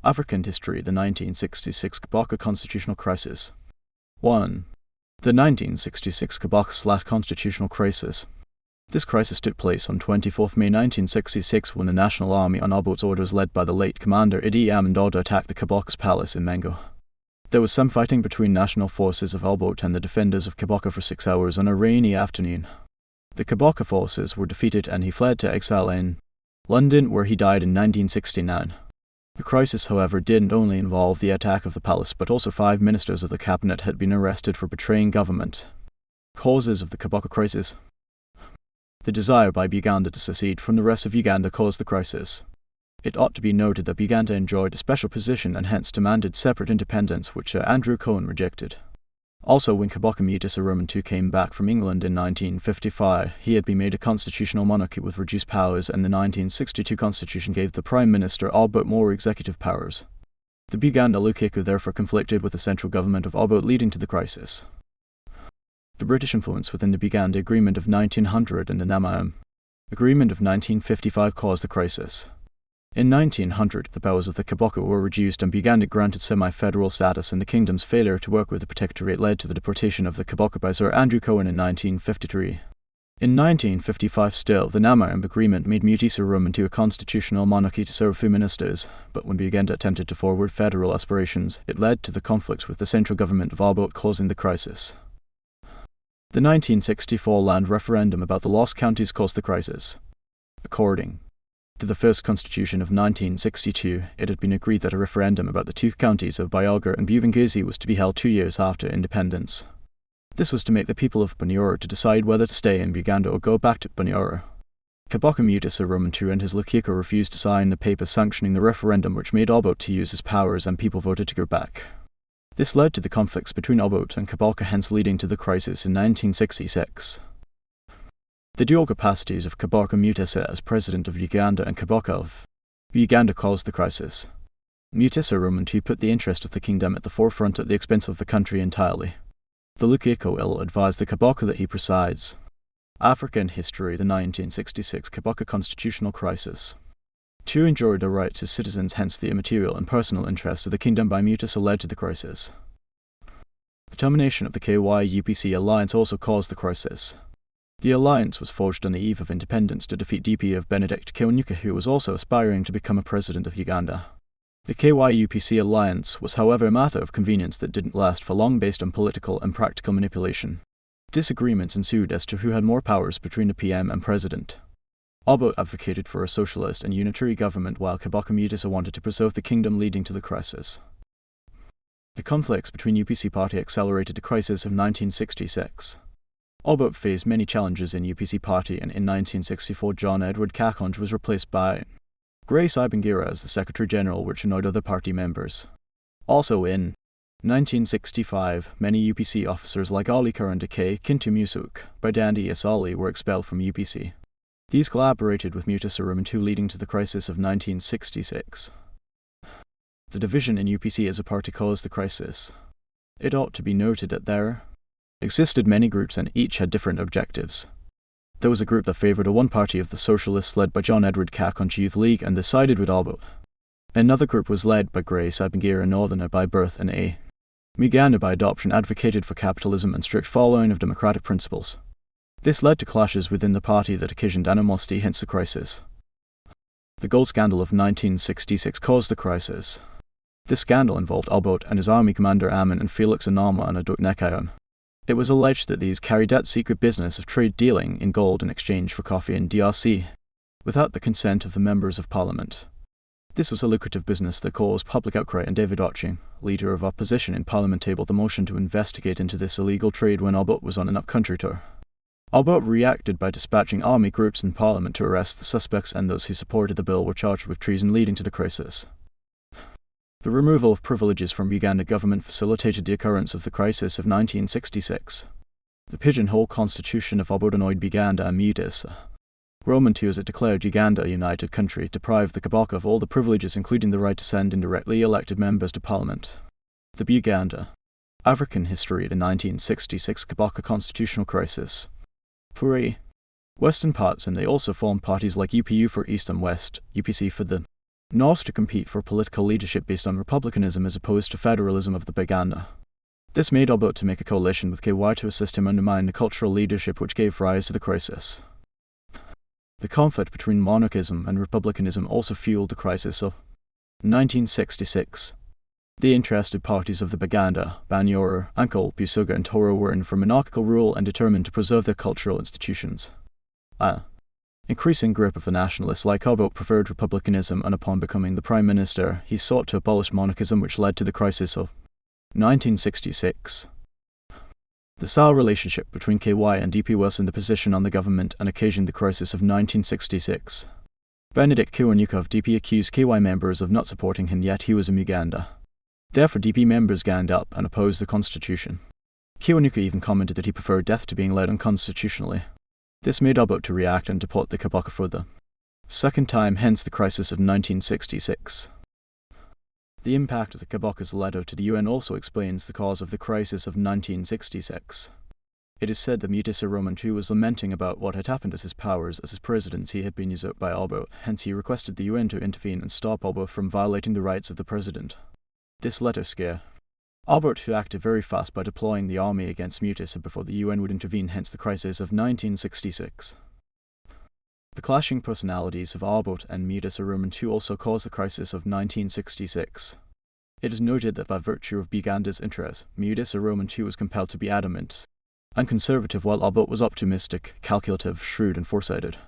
African history, the 1966 Kabaka-Constitutional crisis. 1. The 1966 Kabaka-Constitutional crisis. This crisis took place on 24 May 1966 when the National Army on Obote's orders led by the late Commander Idi Amin Dada attacked the Kabaka's palace in Mengo. There was some fighting between national forces of Obote and the defenders of Kabaka for 6 hours on a rainy afternoon. The Kabaka forces were defeated and he fled to exile in London, where he died in 1969. The crisis, however, didn't only involve the attack of the palace, but also 5 ministers of the cabinet had been arrested for betraying government. Causes of the Kabaka crisis. The desire by Buganda to secede from the rest of Uganda caused the crisis. It ought to be noted that Buganda enjoyed a special position and hence demanded separate independence, which Andrew Cohen rejected. Also, when Kabaka-Mutesa Roman II came back from England in 1955, he had been made a constitutional monarchy with reduced powers, and the 1962 constitution gave the Prime Minister Obote more executive powers. The Buganda Lukiku therefore conflicted with the central government of Obote, leading to the crisis. The British influence within the Buganda Agreement of 1900 and the Namaum Agreement of 1955 caused the crisis. In 1900, the powers of the Kabaka were reduced and Buganda granted semi-federal status, and the kingdom's failure to work with the protectorate led to the deportation of the Kabaka by Sir Andrew Cohen in 1953. In 1955 still, the Namaum Agreement made Mutesa Roman II a constitutional monarchy to serve 2 ministers, but when Buganda attempted to forward federal aspirations, it led to the conflicts with the central government of Obote, causing the crisis. The 1964 land referendum about the lost counties caused the crisis. According to the first constitution of 1962, it had been agreed that a referendum about the 2 counties of Buyoga and Bubingizi was to be held 2 years after independence. This was to make the people of Bunyoro to decide whether to stay in Buganda or go back to Bunyoro. Kabaka-Mutesa Roman II and his Lukiku refused to sign the paper sanctioning the referendum, which made Obote to use his powers, and people voted to go back. This led to the conflicts between Obote and Kabaka, hence leading to the crisis in 1966. The dual capacities of Kabaka-Mutesa as president of Uganda and Kabaka of Uganda caused the crisis. Mutesa Roman II put the interest of the kingdom at the forefront at the expense of the country entirely. The Lukiku ill-advised the Kabaka that he presides. African history, the 1966 Kabaka-Constitutional crisis. 2 enjoyed the rights as citizens, hence the immaterial and personal interests of the kingdom by Mutesa led to the crisis. The termination of the KY-UPC alliance also caused the crisis. The alliance was forged on the eve of independence to defeat DP of Benedict Kiwanuka, who was also aspiring to become a president of Uganda. The KY-UPC alliance was, however, a matter of convenience that didn't last for long, based on political and practical manipulation. Disagreements ensued as to who had more powers between the PM and president. Obote advocated for a socialist and unitary government, while Kabaka-Mutesa wanted to preserve the kingdom, leading to the crisis. The conflicts between UPC party accelerated the crisis of 1966. Obote faced many challenges in UPC party, and in 1964 John Edward Kakonge was replaced by Grace Ibingira as the Secretary General, which annoyed other party members. Also in 1965, many UPC officers like Ali Karandake, Kintu Musuk, Bardandi Asali were expelled from UPC. These collaborated with Mutesa Roman II, leading to the crisis of 1966. The division in UPC as a party caused the crisis. It ought to be noted that there existed many groups and each had different objectives. There was a group that favoured a one party of the Socialists led by John Edward Kakonge Youth League and decided with Obote. Another group was led by Grace Ibingira, a Northerner by birth and a Muganda by adoption, advocated for capitalism and strict following of democratic principles. This led to clashes within the party that occasioned animosity, hence the crisis. The gold scandal of 1966 caused the crisis. This scandal involved Obote and his army commander Amin and Felix Anama and Adok Nekayon. It was alleged that these carried out secret business of trade dealing in gold in exchange for coffee in DRC, without the consent of the members of parliament. This was a lucrative business that caused public outcry, and David Oching, leader of opposition in parliament, tabled the motion to investigate into this illegal trade when Obote was on an up-country tour. Obote reacted by dispatching army groups in parliament to arrest the suspects, and those who supported the bill were charged with treason, leading to the crisis. The removal of privileges from Uganda government facilitated the occurrence of the crisis of 1966. The pigeonhole constitution of Obote annoyed Buganda and Mutesa. Roman II, as it declared Uganda a united country, deprived the Kabaka of all the privileges, including the right to send indirectly elected members to parliament. The Buganda African history, the 1966 Kabaka-Constitutional crisis. For a western parts, and they also formed parties like UPU for East and West, UPC for the not to compete for political leadership based on republicanism as opposed to federalism of the Baganda. This made Obote make a coalition with KY to assist him undermine the cultural leadership which gave rise to the crisis. The conflict between monarchism and republicanism also fueled the crisis of 1966. The interested parties of the Baganda, Banyoro, Ankole, Busoga and Toro were in for monarchical rule and determined to preserve their cultural institutions. Increasing grip of the nationalists like Obote preferred republicanism, and upon becoming the prime minister, he sought to abolish monarchism, which led to the crisis of 1966. The sour relationship between KY and DP worsened the position on the government and occasioned the crisis of 1966. Benedict Kiwanuka of DP accused KY members of not supporting him, yet he was in Uganda. Therefore DP members ganged up and opposed the constitution. Kiwanuka even commented that he preferred death to being led unconstitutionally. This made Obote to react and deport the Kabaka for the second time, hence the crisis of 1966. The impact of the Kabaka's letter to the UN also explains the cause of the crisis of 1966. It is said that Mutesa Roman II was lamenting about what had happened as his powers as his presidency had been usurped by Obote, hence he requested the UN to intervene and stop Obote from violating the rights of the president. This letter scared Obote, who acted very fast by deploying the army against Mutesa before the UN would intervene, hence the crisis of 1966. The clashing personalities of Obote and Mutesa Roman II also caused the crisis of 1966. It is noted that by virtue of Buganda's interest, Mutesa Roman II was compelled to be adamant and conservative, while Obote was optimistic, calculative, shrewd and foresighted.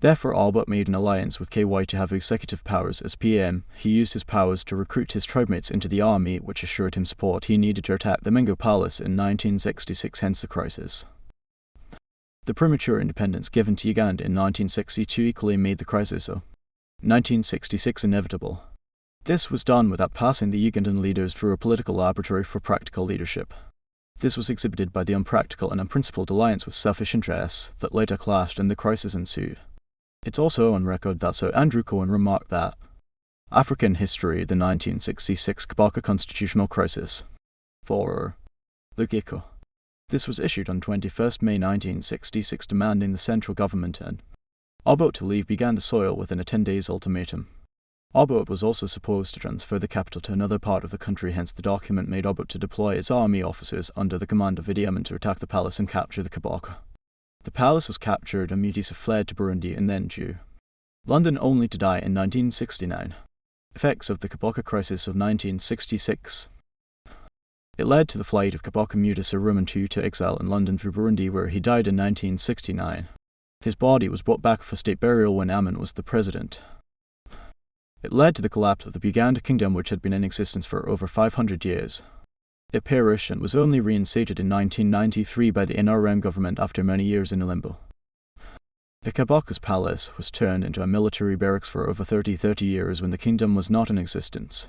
Therefore Obote made an alliance with KY to have executive powers. As PM, he used his powers to recruit his tribemates into the army, which assured him support he needed to attack the Mingo Palace in 1966, hence the crisis. The premature independence given to Uganda in 1962 equally made the crisis of 1966 inevitable. This was done without passing the Ugandan leaders through a political laboratory for practical leadership. This was exhibited by the unpractical and unprincipled alliance with selfish interests that later clashed and the crisis ensued. It's also on record that Sir Andrew Cohen remarked that African history, the 1966 Kabaka-Constitutional crisis. 4. Lukiko. This was issued on 21st May 1966, demanding the central government and Obote to leave Uganda soil within a 10 days ultimatum. Obote was also supposed to transfer the capital to another part of the country, hence the document made Obote to deploy his army officers under the command of Idi Amin to attack the palace and capture the Kabaka. The palace was captured and Mutesa fled to Burundi and then to London, only to die in 1969. Effects of the Kabaka crisis of 1966. It led to the flight of Kabaka Mutesa Roman II to exile in London through Burundi, where he died in 1969. His body was brought back for state burial when Amin was the president. It led to the collapse of the Buganda kingdom, which had been in existence for over 500 years. It perished and was only reinstated in 1993 by the NRM government after many years in limbo. The Kabaka's palace was turned into a military barracks for over 30 years when the kingdom was not in existence.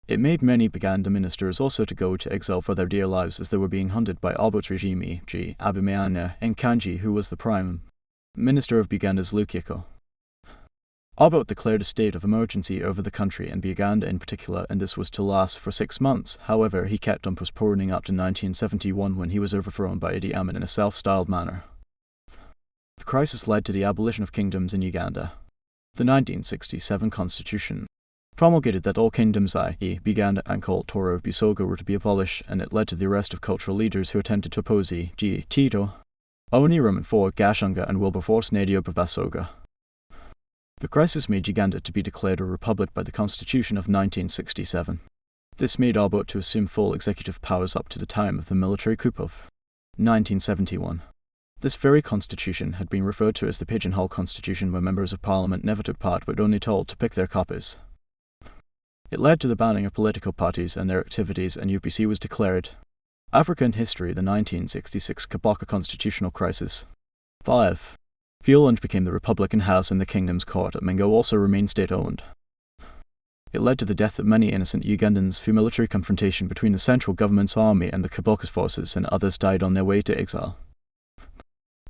It made many Buganda ministers also to go to exile for their dear lives as they were being hunted by Obote's regime, e.g. Abimeana and Kanji, who was the prime minister of Buganda's Lukiko. Obote declared a state of emergency over the country and Buganda in particular, and this was to last for 6 months. However, he kept on postponing up to 1971 when he was overthrown by Idi Amin in a self-styled manner. The crisis led to the abolition of kingdoms in Uganda. The 1967 constitution promulgated that all kingdoms, i.e. Buganda, Ankole, Toro, Busoga, were to be abolished, and it led to the arrest of cultural leaders who attempted to oppose e.g. Tito, Oni Roman IV, Gashanga and Wilberforce Nadio Babasoga. The crisis made Uganda to be declared a republic by the Constitution of 1967. This made Obote to assume full executive powers up to the time of the military coup of 1971. This very constitution had been referred to as the Pigeonhole Constitution, where members of parliament never took part but only told to pick their copies. It led to the banning of political parties and their activities, and UPC was declared. African history, the 1966 Kabaka-Constitutional crisis. 5. Violand became the Republican House and the Kingdom's Court at Mingo also remained state-owned. It led to the death of many innocent Ugandans through military confrontation between the central government's army and the Kabaka's forces, and others died on their way to exile.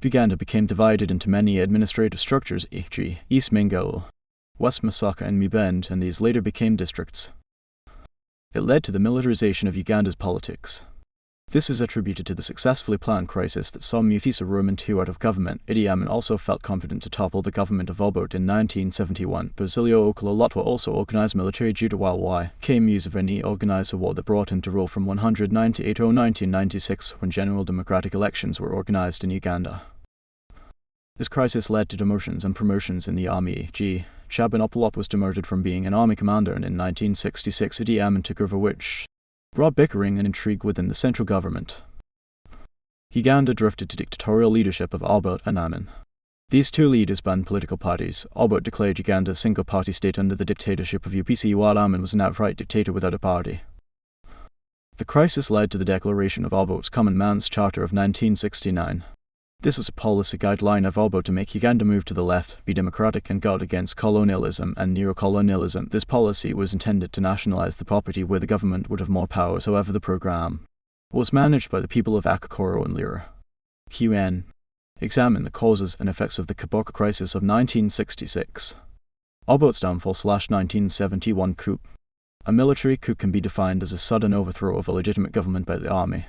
Uganda became divided into many administrative structures, e.g. East Mingo, West Masaka and Mubend, and these later became districts. It led to the militarization of Uganda's politics. This is attributed to the successfully planned crisis that saw Mufasa Roman II out of government. Idi Amin also felt confident to topple the government of Obote in 1971. Basilio Okololotwa also organized military due to Y.K. Museveni organized a war that brought him to rule from 198 to 1996 when general democratic elections were organized in Uganda. This crisis led to demotions and promotions in the army. Shaban Opolop was demoted from being an army commander, and in 1966 Idi Amin took over, which brought bickering and intrigue within the central government. Uganda drifted to dictatorial leadership of Obote and Amin. These two leaders banned political parties. Obote declared Uganda a single-party state under the dictatorship of UPC, while Amin was an outright dictator without a party. The crisis led to the declaration of Obote's Common Man's Charter of 1969. This was a policy guideline of Obote to make Uganda move to the left, be democratic, and guard against colonialism and neocolonialism. This policy was intended to nationalize the property where the government would have more powers. However, the program was managed by the people of Akakoro and Lira. QN examine the causes and effects of the Kabaka crisis of 1966. Obote's downfall/1971 coup. A military coup can be defined as a sudden overthrow of a legitimate government by the army.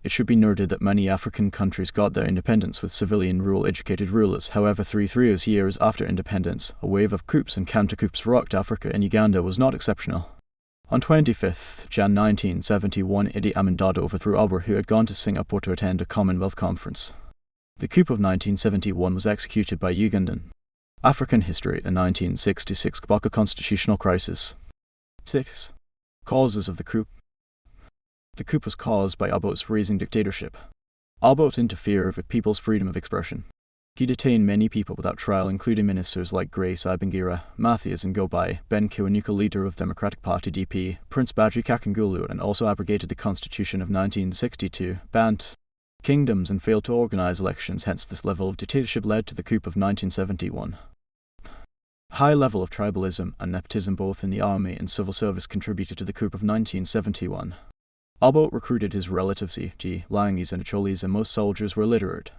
It should be noted that many African countries got their independence with civilian rule, educated rulers. However, 3 years after independence, a wave of coups and counter-coups rocked Africa, and Uganda was not exceptional. On 25th Jan 1971, Idi Amin Dada overthrew Obote, who had gone to Singapore to attend a Commonwealth conference. The coup of 1971 was executed by Ugandan. African history, the 1966 Kabaka-Constitutional crisis. 6. Causes of the coup. The coup was caused by Obote's rising dictatorship. Obote interfered with people's freedom of expression. He detained many people without trial, including ministers like Grace Ibingira, Mathias Ngobai, Ben Kiwanuka, leader of Democratic Party DP, Prince Badri Kakangulu, and also abrogated the Constitution of 1962, banned kingdoms, and failed to organize elections. Hence, this level of dictatorship led to the coup of 1971. High level of tribalism and nepotism both in the army and civil service contributed to the coup of 1971. Obote recruited his relatives e.g. Langis and Acholis, and most soldiers were illiterate.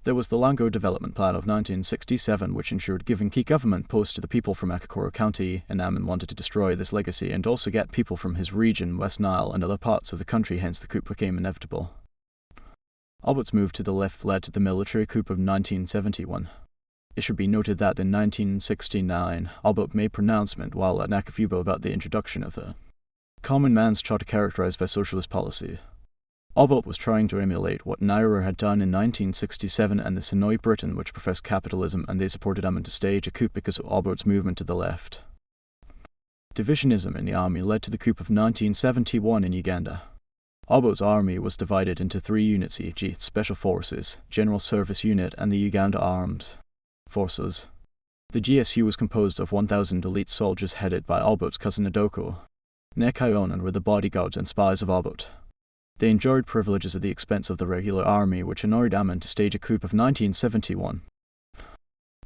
There was the Lango Development Plan of 1967, which ensured giving key government posts to the people from Akakoro County, and Amin wanted to destroy this legacy and also get people from his region, West Nile, and other parts of the country, hence the coup became inevitable. Obote's move to the left led to the military coup of 1971. It should be noted that in 1969, Obote made pronouncement while at Nakafubo about the introduction of the Common Man's Charter characterized by socialist policy. Obote was trying to emulate what Nauru had done in 1967 and the Sonoy Britain, which professed capitalism, and they supported Amin to stage a coup because of Obote's movement to the left. Divisionism in the army led to the coup of 1971 in Uganda. Obote's army was divided into 3 units, e.g. Special Forces, General Service Unit, and the Uganda Armed Forces. The GSU was composed of 1,000 elite soldiers headed by Obote's cousin Adoko Nekayon, and were the bodyguards and spies of Obote. They enjoyed privileges at the expense of the regular army, which annoyed Amin to stage a coup of 1971.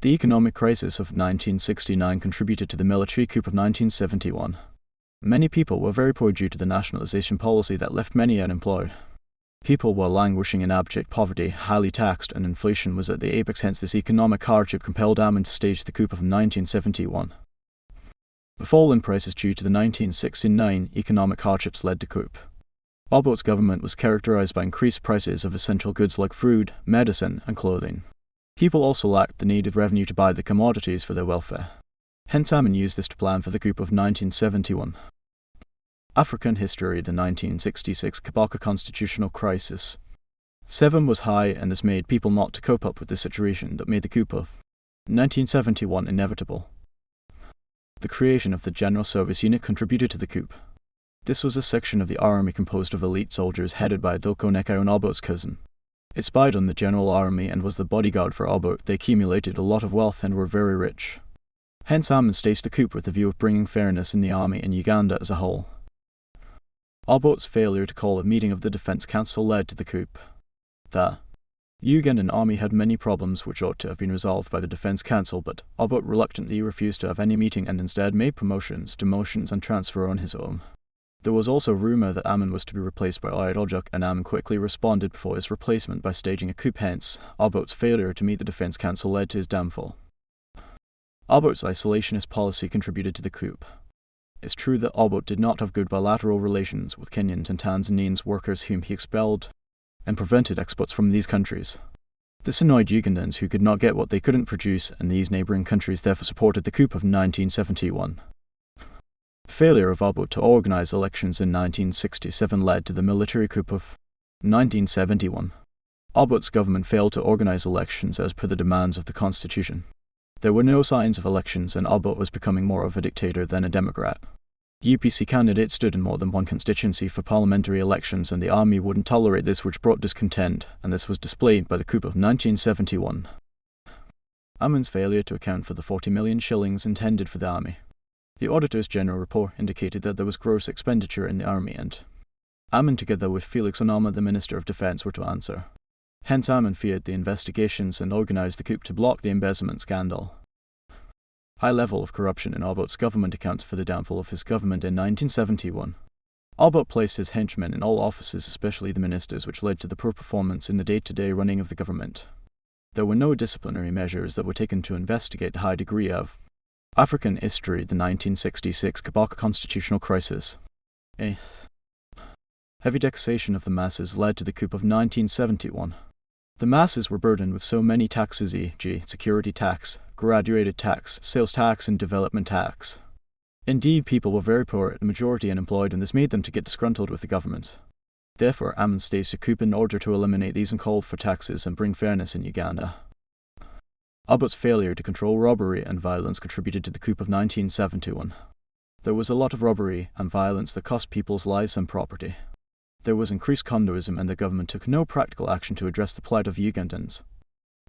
The economic crisis of 1969 contributed to the military coup of 1971. Many people were very poor due to the nationalization policy that left many unemployed. People were languishing in abject poverty, highly taxed, and inflation was at the apex. Hence, this economic hardship compelled Amin to stage the coup of 1971. The fall in prices due to the 1969 economic hardships led to coup. Obote's government was characterized by increased prices of essential goods like food, medicine, and clothing. People also lacked the needed revenue to buy the commodities for their welfare. Hence, Amin used this to plan for the coup of 1971. African history, the 1966 Kabaka-Constitutional crisis. 7 was high, and this made people not to cope up with the situation that made the coup of 1971 inevitable. The creation of the General Service Unit contributed to the coup. This was a section of the army composed of elite soldiers headed by Adoko Nekayon, Obote's cousin. It spied on the general army and was the bodyguard for Obote. They accumulated a lot of wealth and were very rich. Hence, Amin staged the coup with the view of bringing fairness in the army and Uganda as a whole. Obote's failure to call a meeting of the Defense Council led to the coup. The Ugandan army had many problems which ought to have been resolved by the Defense Council, but Obote reluctantly refused to have any meeting and instead made promotions, demotions, and transfer on his own. There was also rumour that Amin was to be replaced by Oyed Ojok, and Amin quickly responded before his replacement by staging a coup. Hence, Obote's failure to meet the Defense Council led to his downfall. Obote's isolationist policy contributed to the coup. It's true that Obote did not have good bilateral relations with Kenyans and Tanzanians workers whom he expelled and prevented exports from these countries. This annoyed Ugandans who could not get what they couldn't produce, and these neighbouring countries therefore supported the coup of 1971. Failure of Obote to organise elections in 1967 led to the military coup of 1971. Obote's government failed to organise elections as per the demands of the constitution. There were no signs of elections, and Obote was becoming more of a dictator than a democrat. UPC candidates stood in more than one constituency for parliamentary elections, and the army wouldn't tolerate this, which brought discontent, and this was displayed by the coup of 1971. Amin's failure to account for the 40 million shillings intended for the army. The Auditor's General report indicated that there was gross expenditure in the army, and Amin, together with Felix Onama, the Minister of Defence, were to answer. Hence Amin feared the investigations and organised the coup to block the embezzlement scandal. High level of corruption in Obote's government accounts for the downfall of his government in 1971. Obote placed his henchmen in all offices, especially the ministers, which led to the poor performance in the day-to-day running of the government. There were no disciplinary measures that were taken to investigate the high degree of African history, the 1966 Kabaka-Constitutional crisis. Heavy taxation of the masses led to the coup of 1971. The masses were burdened with so many taxes, e.g., security tax, graduated tax, sales tax, and development tax. Indeed, people were very poor, the majority unemployed, and this made them to get disgruntled with the government. Therefore, Amin staged a coup in order to eliminate these and called for taxes and bring fairness in Uganda. Obote's failure to control robbery and violence contributed to the coup of 1971. There was a lot of robbery and violence that cost people's lives and property. There was increased condoism, and the government took no practical action to address the plight of Ugandans.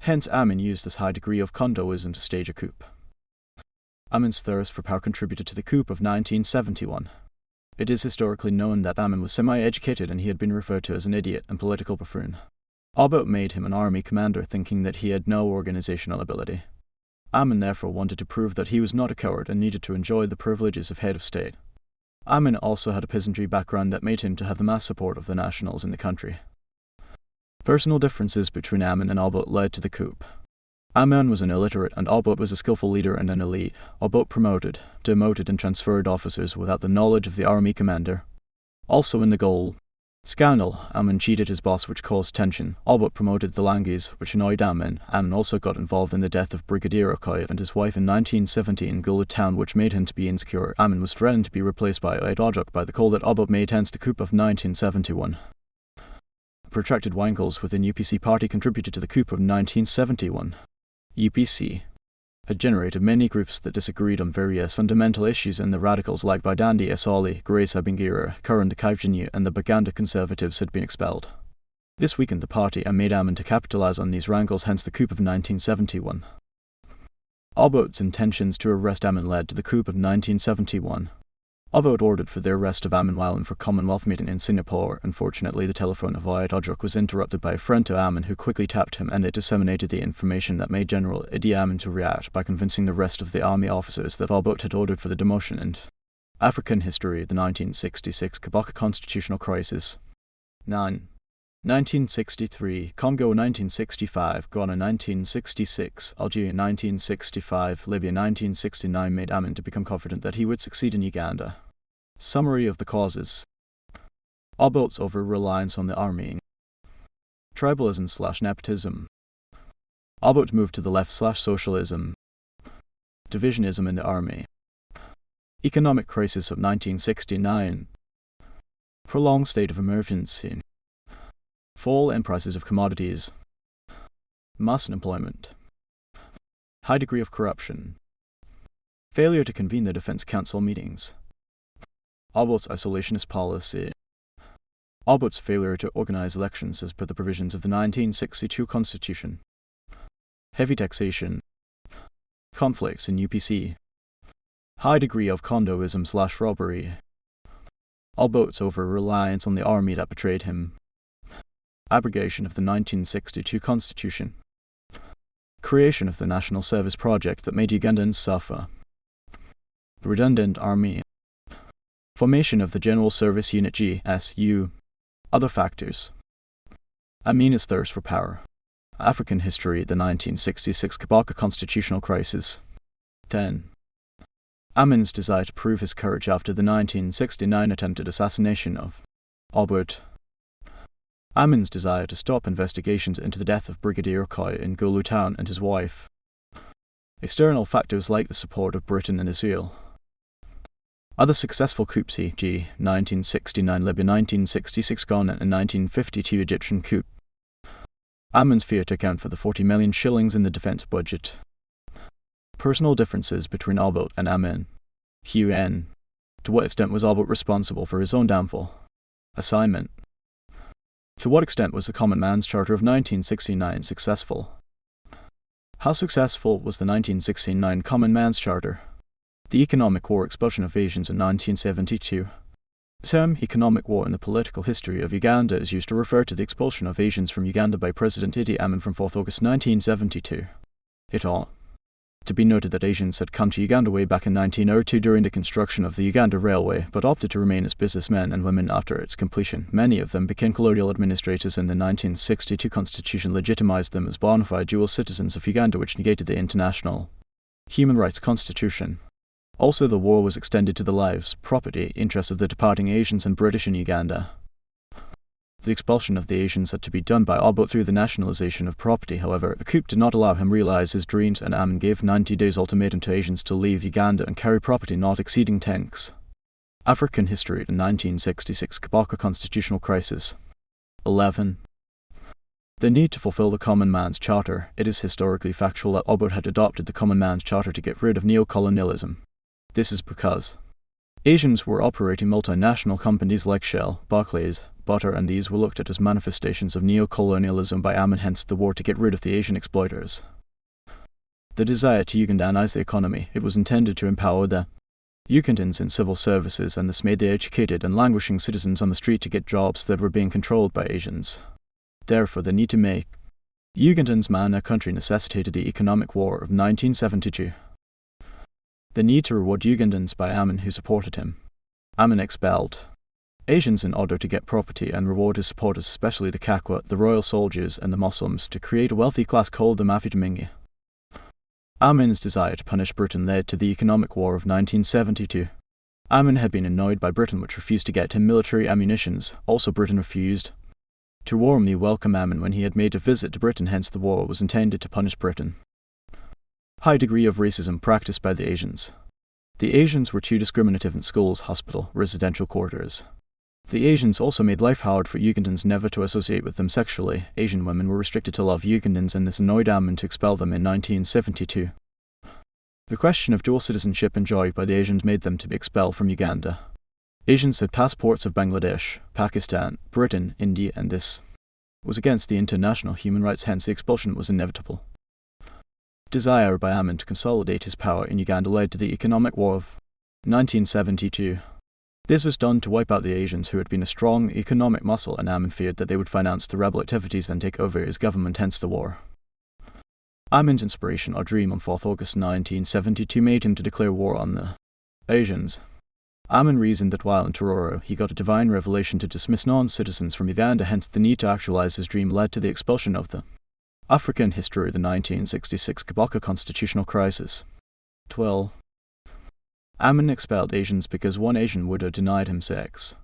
Hence, Amin used this high degree of condoism to stage a coup. Amin's thirst for power contributed to the coup of 1971. It is historically known that Amin was semi-educated, and he had been referred to as an idiot and political buffoon. Obote made him an army commander, thinking that he had no organizational ability. Amin therefore wanted to prove that he was not a coward and needed to enjoy the privileges of head of state. Amin also had a peasantry background that made him to have the mass support of the nationals in the country. Personal differences between Amin and Obote led to the coup. Amin was an illiterate, and Obote was a skillful leader and an elite. Obote promoted, demoted, and transferred officers without the knowledge of the army commander. Also in the gold scandal, Amin cheated his boss, which caused tension. Obote promoted the Langis, which annoyed Amin. Amin also got involved in the death of Brigadier Okoye and his wife in 1970 in Gulu town, which made him to be insecure. Amin was threatened to be replaced by Oyedeji by the call that Obote made, hence the coup of 1971. Protracted wangles within UPC party contributed to the coup of 1971. UPC had generated many groups that disagreed on various fundamental issues, and the radicals like Bidandi Esali, Grace Abingira, Curran de Kaivjinu, and the Baganda conservatives had been expelled. This weakened the party and made Amin to capitalize on these wrangles, hence the coup of 1971. Obote's intentions to arrest Amin led to the coup of 1971. Obote ordered for the arrest of Amin while in for Commonwealth meeting in Singapore. Unfortunately, the telephone of Oyedeji was interrupted by a friend to Amin who quickly tapped him, and it disseminated the information that made General Idi Amin to react by convincing the rest of the army officers that Obote had ordered for the demotion. And African history, the 1966 Kabaka-Constitutional crisis. 9. 1963, Congo 1965, Ghana 1966, Algeria 1965, Libya 1969 made Amin to become confident that he would succeed in Uganda. Summary of the causes. Obote's over-reliance on the army. Tribalism/nepotism. Obote moved to the left/socialism. Divisionism in the army. Economic crisis of 1969. Prolonged state of emergency. Fall in prices of commodities. Mass unemployment. High degree of corruption. Failure to convene the Defense Council meetings. Obote's isolationist policy. Obote's failure to organize elections as per the provisions of the 1962 Constitution. Heavy taxation. Conflicts in UPC. High degree of condoism/robbery. Obote's over-reliance on the army that betrayed him. Abrogation of the 1962 Constitution. Creation of the National Service Project that made Ugandans suffer. Redundant Army. Formation of the General Service Unit GSU. Other factors. Amin's thirst for power. African history, the 1966 Kabaka-Constitutional crisis. 10. Amin's desire to prove his courage after the 1969 attempted assassination of Obote. Amin's desire to stop investigations into the death of Brigadier Koi in Gulu town and his wife. External factors like the support of Britain and Israel. Other successful coups, e.g. 1969 Libya, 1966 Ghana and 1952 Egyptian coup. Amin's fear to account for the 40 million shillings in the defence budget. Personal differences between Obote and Amin. Q.N. To what extent was Obote responsible for his own downfall? Assignment. To what extent was the Common Man's Charter of 1969 successful? How successful was the 1969 Common Man's Charter? The Economic War Expulsion of Asians in 1972. The term economic war in the political history of Uganda is used to refer to the expulsion of Asians from Uganda by President Idi Amin from 4th August 1972. It ought to be noted that Asians had come to Uganda way back in 1902 during the construction of the Uganda Railway, but opted to remain as businessmen and women after its completion. Many of them became colonial administrators, and the 1962 Constitution legitimized them as bona fide dual citizens of Uganda, which negated the international human rights constitution. Also, the war was extended to the lives, property, interests of the departing Asians and British in Uganda. The expulsion of the Asians had to be done by Obote through the nationalization of property. However, the coup did not allow him realize his dreams, and Amin gave 90 days ultimatum to Asians to leave Uganda and carry property not exceeding tanks. African history, the 1966 Kabaka-Constitutional crisis. 11. The need to fulfill the Common Man's Charter. It is historically factual that Obote had adopted the Common Man's Charter to get rid of neocolonialism. This is because Asians were operating multinational companies like Shell, Barclays, Butter, and these were looked at as manifestations of neocolonialism by Amin, hence the war to get rid of the Asian exploiters. The desire to Ugandanize the economy. It was intended to empower the Ugandans in civil services, and this made the educated and languishing citizens on the street to get jobs that were being controlled by Asians. Therefore, the need to make Ugandans man a country necessitated the economic war of 1972. The need to reward Ugandans by Amin, who supported him. Amin expelled Asians in order to get property and reward his supporters, especially the Kakwa, the royal soldiers, and the Muslims, to create a wealthy class called the Mafidamingi. Amin's desire to punish Britain led to the economic war of 1972. Amin had been annoyed by Britain, which refused to get him military ammunitions. Also, Britain refused to warmly welcome Amin when he had made a visit to Britain, hence the war was intended to punish Britain. High degree of racism practiced by the Asians. The Asians were too discriminative in schools, hospital, residential quarters. The Asians also made life hard for Ugandans never to associate with them sexually. Asian women were restricted to love Ugandans, and this annoyed Amin to expel them in 1972. The question of dual citizenship enjoyed by the Asians made them to be expelled from Uganda. Asians had passports of Bangladesh, Pakistan, Britain, India, and this was against the international human rights, hence the expulsion was inevitable. Desire by Amin to consolidate his power in Uganda led to the economic war of 1972. This was done to wipe out the Asians, who had been a strong economic muscle, and Amin feared that they would finance the rebel activities and take over his government, hence the war. Amin's inspiration or dream on 4th August 1972 made him to declare war on the Asians. Amin reasoned that while in Tororo, he got a divine revelation to dismiss non-citizens from Uganda, hence the need to actualize his dream led to the expulsion of the African history, the 1966 Kabaka-Constitutional crisis. 12. Amin expelled Asians because one Asian widow denied him sex.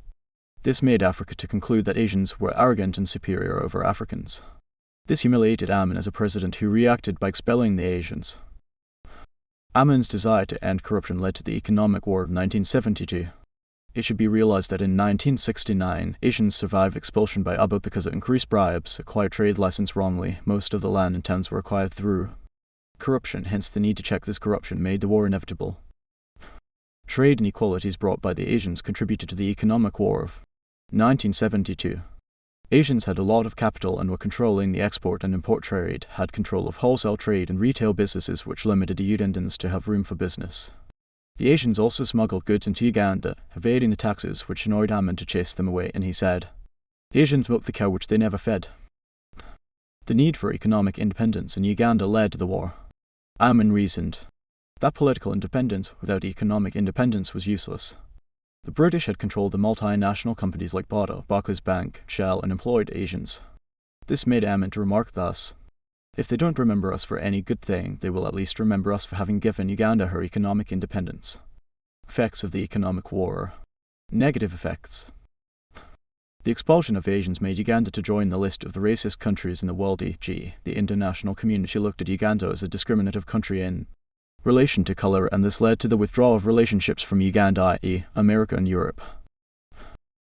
This made Africa to conclude that Asians were arrogant and superior over Africans. This humiliated Amin as a president, who reacted by expelling the Asians. Amin's desire to end corruption led to the economic war of 1972. It should be realized that in 1969, Asians survived expulsion by Obote because of increased bribes, acquired trade license wrongly. Most of the land and towns were acquired through corruption, hence the need to check this corruption made the war inevitable. Trade inequalities brought by the Asians contributed to the economic war of 1972. Asians had a lot of capital and were controlling the export and import trade, had control of wholesale trade and retail businesses, which limited the Ugandans to have room for business. The Asians also smuggled goods into Uganda, evading the taxes, which annoyed Amin to chase them away, and he said, "The Asians milked the cow which they never fed." The need for economic independence in Uganda led to the war. Amin reasoned that political independence without economic independence was useless. The British had controlled the multinational companies like Bata, Barclays Bank, Shell, and employed Asians. This made Amin to remark thus, "If they don't remember us for any good thing, they will at least remember us for having given Uganda her economic independence." Effects of the economic war. Negative effects. The expulsion of Asians made Uganda to join the list of the racist countries in the world, e.g., the international community looked at Uganda as a discriminative country in relation to colour, and this led to the withdrawal of relationships from Uganda, i.e., America and Europe.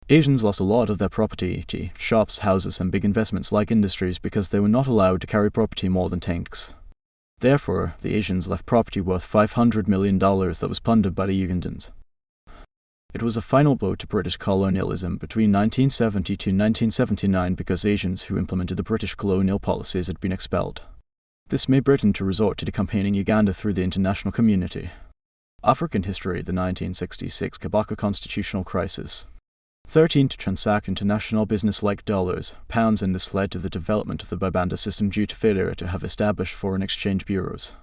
Asians lost a lot of their property, e.g., shops, houses, and big investments like industries because they were not allowed to carry property more than tanks. Therefore, the Asians left property worth $500 million that was plundered by the Ugandans. It was a final blow to British colonialism between 1970 to 1979 because Asians who implemented the British colonial policies had been expelled. This made Britain to resort to decampaigning Uganda through the international community. African history, the 1966 Kabaka-Constitutional crisis. 13 to transact international business like dollars, pounds, and this led to the development of the Babanda system due to failure to have established foreign exchange bureaus.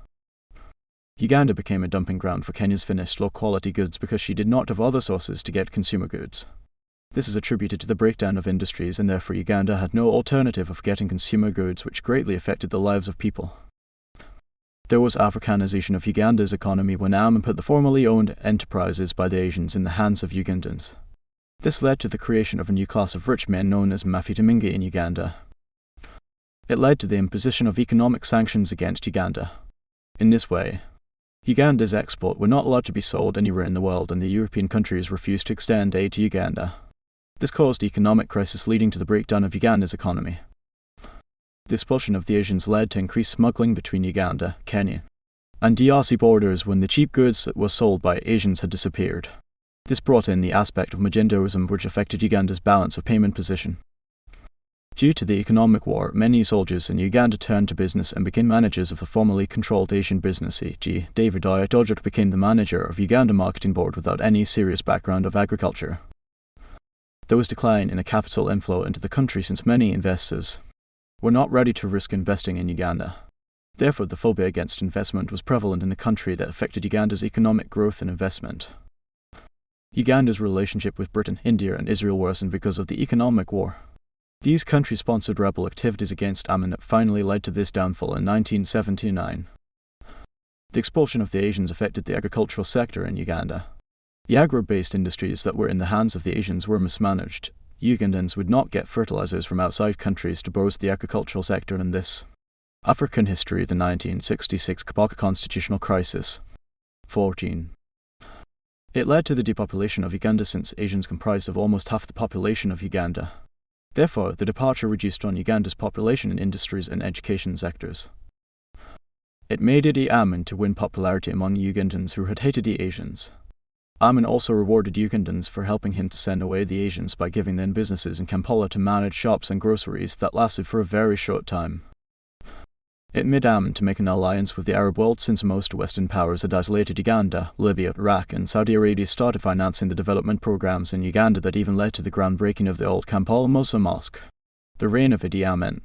Uganda became a dumping ground for Kenya's finished low-quality goods because she did not have other sources to get consumer goods. This is attributed to the breakdown of industries, and therefore Uganda had no alternative of getting consumer goods, which greatly affected the lives of people. There was Africanization of Uganda's economy when Amin put the formerly owned enterprises by the Asians in the hands of Ugandans. This led to the creation of a new class of rich men known as Mafitamingi in Uganda. It led to the imposition of economic sanctions against Uganda. In this way, Uganda's export were not allowed to be sold anywhere in the world, and the European countries refused to extend aid to Uganda. This caused economic crisis leading to the breakdown of Uganda's economy. The expulsion of the Asians led to increased smuggling between Uganda, Kenya, and DRC borders when the cheap goods that were sold by Asians had disappeared. This brought in the aspect of magendoism, which affected Uganda's balance of payment position. Due to the economic war, many soldiers in Uganda turned to business and became managers of the formerly controlled Asian business, e.g. David Dojot became the manager of Uganda Marketing Board without any serious background of agriculture. There was decline in a capital inflow into the country since many investors were not ready to risk investing in Uganda. Therefore, the phobia against investment was prevalent in the country that affected Uganda's economic growth and investment. Uganda's relationship with Britain, India, and Israel worsened because of the economic war. These countries sponsored rebel activities against Amin that finally led to this downfall in 1979. The expulsion of the Asians affected the agricultural sector in Uganda. The agro-based industries that were in the hands of the Asians were mismanaged. Ugandans would not get fertilizers from outside countries to boost the agricultural sector in this. African history, the 1966 Kabaka-Constitutional crisis. 14. It led to the depopulation of Uganda since Asians comprised of almost half the population of Uganda. Therefore, the departure reduced on Uganda's population in industries and education sectors. It made Idi Amin to win popularity among Ugandans who had hated the Asians. Amin also rewarded Ugandans for helping him to send away the Asians by giving them businesses in Kampala to manage shops and groceries that lasted for a very short time. It made Amin to make an alliance with the Arab world since most Western powers had isolated Uganda, Libya, Iraq, and Saudi Arabia started financing the development programs in Uganda that even led to the groundbreaking of the old Kampala Muslim mosque. The reign of Idi Amin.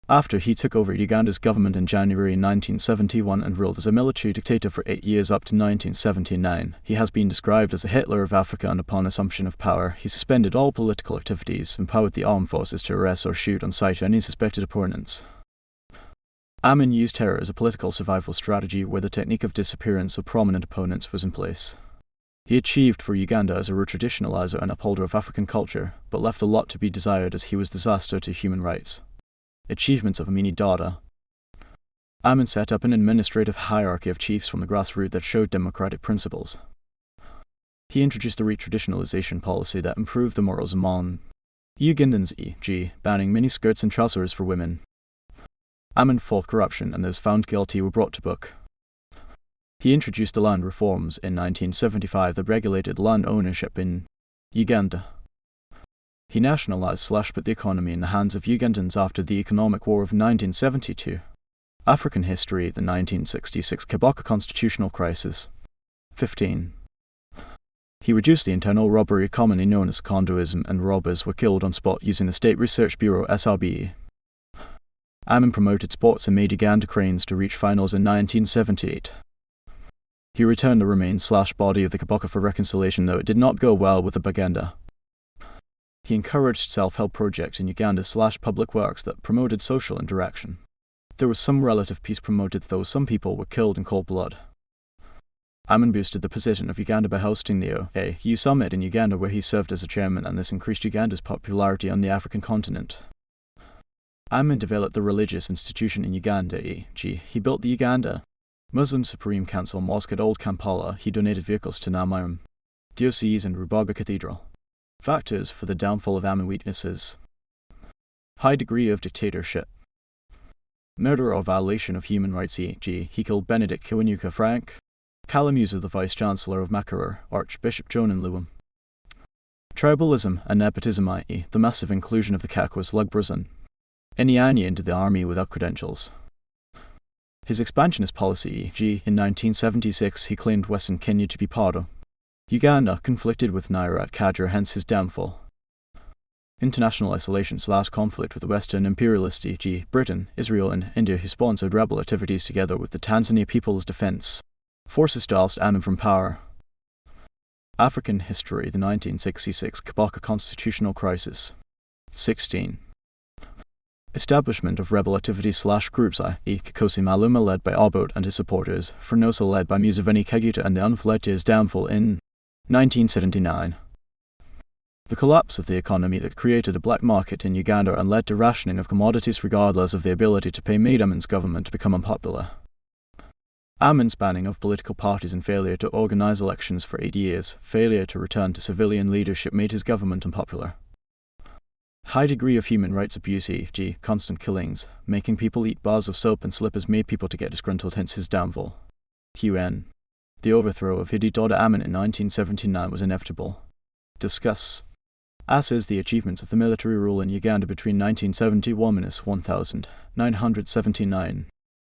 After he took over Uganda's government in January 1971 and ruled as a military dictator for 8 years up to 1979, he has been described as the Hitler of Africa, and upon assumption of power, he suspended all political activities, empowered the armed forces to arrest or shoot on sight any suspected opponents. Amin used terror as a political survival strategy where the technique of disappearance of prominent opponents was in place. He achieved for Uganda as a retraditionalizer and upholder of African culture, but left a lot to be desired as he was disaster to human rights. Achievements of Amini Dada. Amin set up an administrative hierarchy of chiefs from the grassroots that showed democratic principles. He introduced a retraditionalization policy that improved the morals among Ugandans, e.g., banning miniskirts and trousers for women. Amin fought corruption, and those found guilty were brought to book. He introduced the land reforms in 1975 that regulated land ownership in Uganda. He nationalized/put the economy in the hands of Ugandans after the economic war of 1972. African history, the 1966 Kabaka-Constitutional crisis. 15. He reduced the internal robbery commonly known as condoism, and robbers were killed on spot using the State Research Bureau SRB. Amin promoted sports and made Uganda cranes to reach finals in 1978. He returned the remains/body of the Kabaka for reconciliation, though it did not go well with the Baganda. He encouraged self-help projects in Uganda/public works that promoted social interaction. There was some relative peace promoted, though some people were killed in cold blood. Amin boosted the position of Uganda by hosting the OAU summit in Uganda, where he served as a chairman, and this increased Uganda's popularity on the African continent. Amin developed the religious institution in Uganda, e.g., he built the Uganda Muslim Supreme Council Mosque at Old Kampala. He donated vehicles to Namaram Diocese and Rubaga Cathedral. Factors for the downfall of Amin: weaknesses, high degree of dictatorship, murder or violation of human rights, e.g., he killed Benedict Kiwanuka Frank, Kalamusa, the Vice-Chancellor of Makerere, Archbishop Jonan Lewin. Tribalism and nepotism, i.e., the massive inclusion of the Kakwas Lugbrazan Inyanya into the army without credentials. His expansionist policy, e.g., in 1976 he claimed Western Kenya to be part of Uganda, conflicted with Naira at Kajur, hence his downfall. International isolation / conflict with the Western imperialists, e.g., Britain, Israel and India, who sponsored rebel activities together with the Tanzania People's Defense Forces to oust Amin from power. African history: the 1966 Kabaka-Constitutional crisis. 16. Establishment of rebel activities / groups, i.e. Kikosi Maluma led by Obote and his supporters, Fornosa led by Museveni Kaguta, and the UNF led to his downfall in 1979. The collapse of the economy that created a black market in Uganda and led to rationing of commodities regardless of the ability to pay made Amin's government to become unpopular. Amin's banning of political parties and failure to organize elections for 8 years, failure to return to civilian leadership made his government unpopular. High degree of human rights abuse, e.g., constant killings, making people eat bars of soap and slippers made people to get disgruntled, hence his downfall. QN. The overthrow of Idi Doda Amin in 1979 was inevitable. Discuss. As is the achievements of the military rule in Uganda between 1971 and 1979.